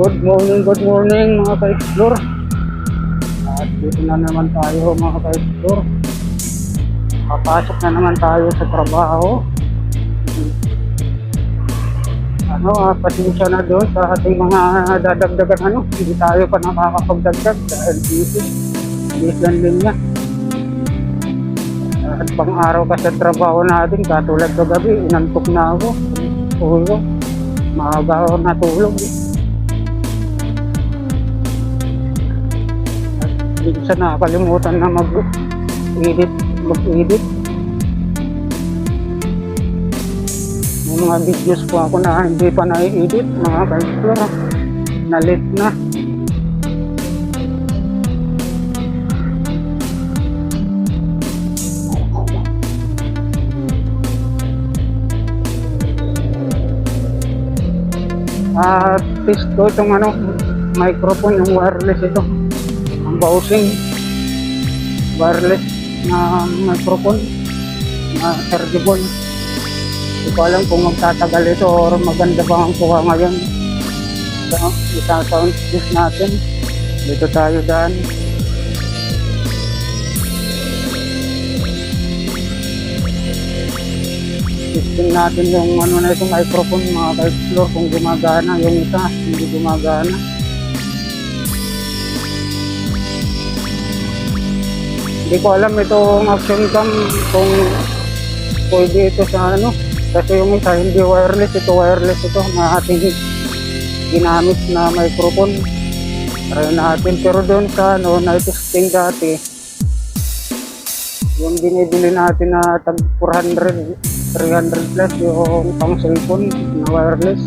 Good morning mga ka-explore. At dito na naman tayo mga ka-explore. Papasok na naman tayo sa trabaho. Pasensya na doon sa ating mga dadagdagan hindi tayo pa nakakapagdagdag dahil busy lang linya. At pang araw kasi trabaho natin, katulad kagabi, inantok na ako. Tulog. Maaga ako natulog. Minsan nakakalimutan na mag-edit. May mga videos po ako na hindi pa na-edit, mga ka-explore. Na-late na. Test ko itong microphone, yung wireless ito. Ang Bowsing wireless na microphone na chargeable. Hindi ko alam kung magtatagal ito or maganda ba ang kuha ngayon. So, isa-sound test natin. Dito tayo daan. Testing natin yung na itong microphone mga ka-explore kung gumagana. Yung isa hindi gumagana. Hindi ko alam itong action cam kung pwede ito sa kasi yung isa hindi wireless, ito wireless ito na ating ginamit na microphone. Try natin, pero doon sa na-testing dati yung binibili natin na tag 300 plus yung pang cellphone na wireless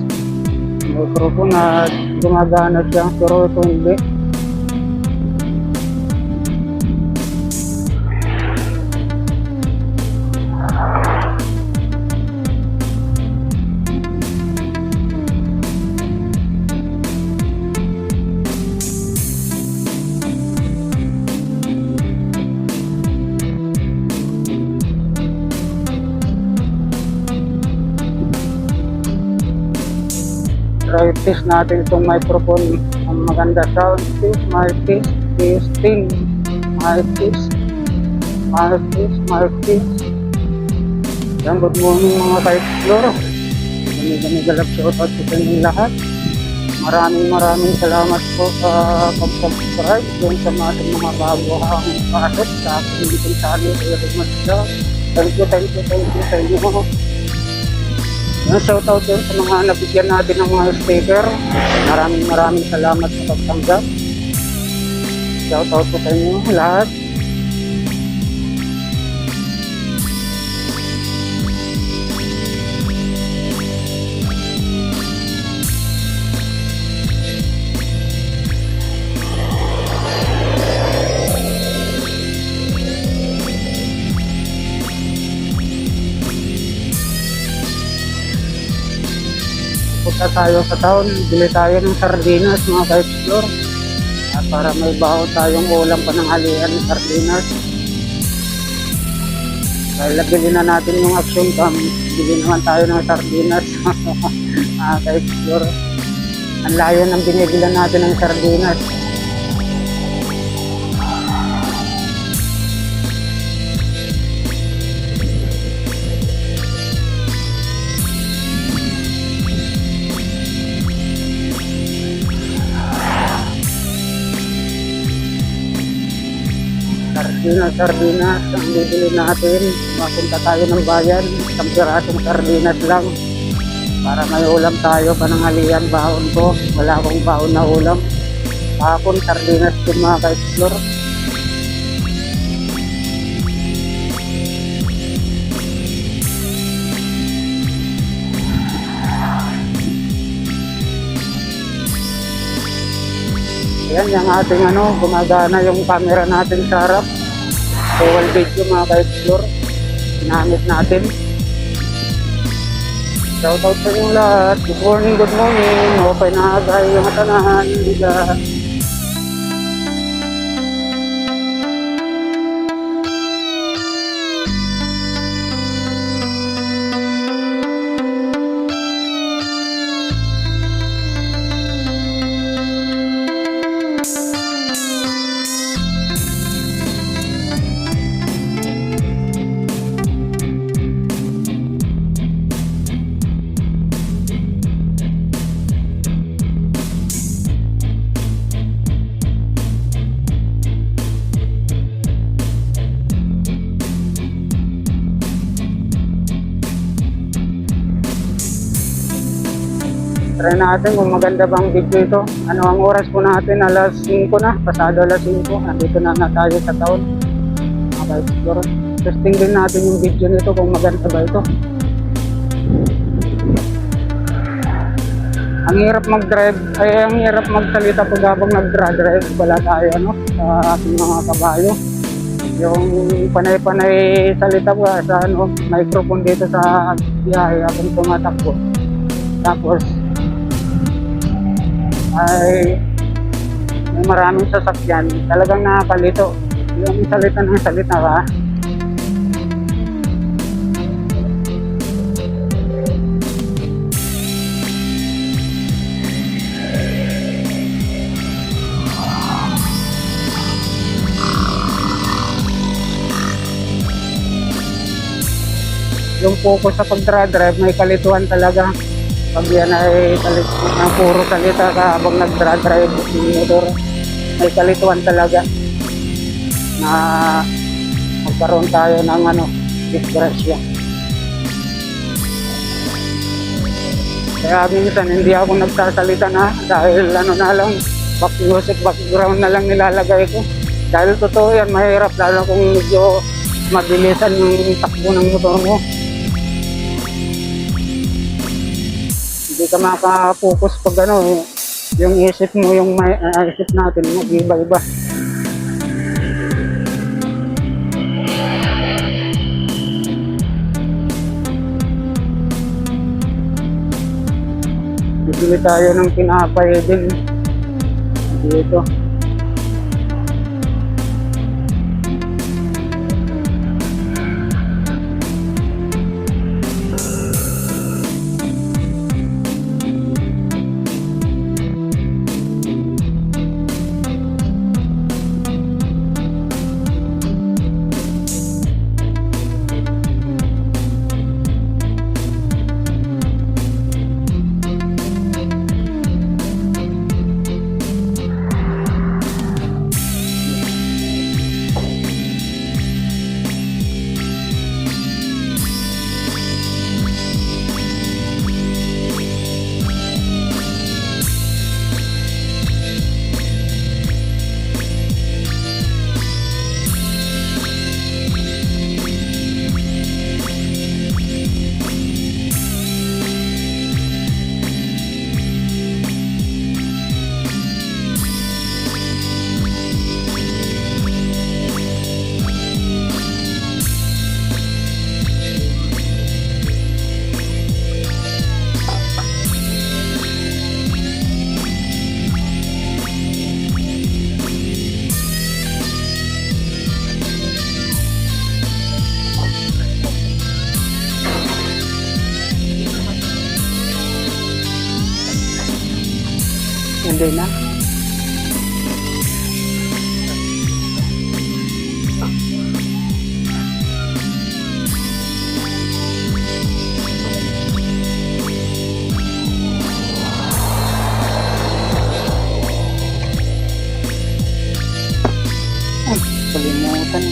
microphone na gumagana siya, pero ito hindi. Try test natin itong microphone. Ang maganda sound test, mic test, testing, mic test. Yan, good morning mga ka-explore. Galap shoutout sa kanyang lahat. Maraming salamat po sa pag-subscribe doon sa mga bago ang pasok sa aking YouTube channel. Thank you sa inyo. Shoutout din sa mga nabigyan natin ng mga sticker. Maraming salamat sa pagtanggap. Shoutout po sa inyo lahat. Punta tayo sa town, bili tayo ng sardinas mga ka-explore. At para may baho tayong ulam pananghalian ng sardinas. Dahil nabili na natin yung action cam, bili naman tayo ng sardinas mga ka-explore. Ang layo ng binibilan natin ng sardinas. Sardinas ang bibili natin. Mapunta tayo ng bayan, isang pirasong sardinas lang para may ulam tayo pananghalian. Baon ko, wala akong baon na ulam. Kahapon sardinas din mga ka-explore. Yan yung ating gumagana yung camera natin sa harap. Dual video mga ka-explore. Ginamit natin. Shoutout sa inyo lahat. Good morning. Okay na agay yung matanahan. Try natin kung maganda bang video ito. Ano ang oras po natin? Alas 5 na. Pasado alas 5. Nandito na tayo sa taon. Okay, siguro. Testing din natin yung video nito kung maganda ba ito. Ang hirap mag-drive, ay ang hirap magsalita pag habang nag-drive wala tayo sa ating mga kabayo. Yung panay-panay salita ko sa microphone dito sa biyahe habang tumatakbo. Tapos ay may maraming sasakyan, talagang nakakalito. Yung salita ng salita ka. Yung focus sa pag-drive, may kalituhan talaga. Pag yan ay puro salita ka habang nag-drive yung motor, may kalituhan talaga na magkaroon tayo ng disgrasya. Kaya minsan hindi ako nagsasalita na dahil na lang, music background na lang nilalagay ko. Dahil totoo yan, mahirap lalo kung medyo mabilisan yung takbo ng motor mo. Hindi ka makapokus pag yung isip mo, yung isip natin, mag-iba-iba. Bibili tayo ng pinapay din dito. Hindi na. Ay, kalimutan.